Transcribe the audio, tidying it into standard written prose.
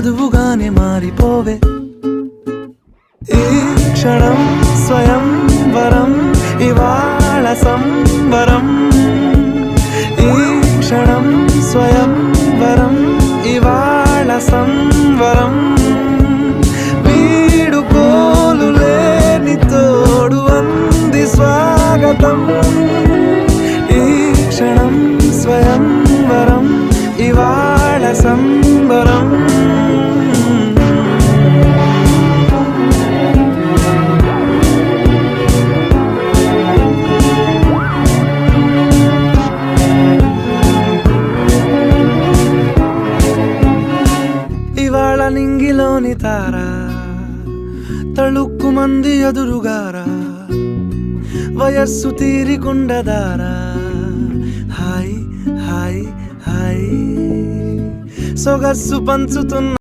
వధువుగానే మారిపోవే. ఈ క్షణం స్వయం వరం, ఇవాళ సంబరం. ఈ క్షణం స్వయం వరం, ఇవాళ సంవరం. వీడుకోలు లేని తోడు అంది స్వాగతం. ఈ క్షణం స్వయం వరం, ఇవాళ సంబరం. ఇవాళ నింగిలోని తారా తళుక్కు మంది ఎదురుగారా, వయస్సు తీరికుండదారా. హాయ్ హాయ్ హాయ్ సొగస్సు పంచుతున్న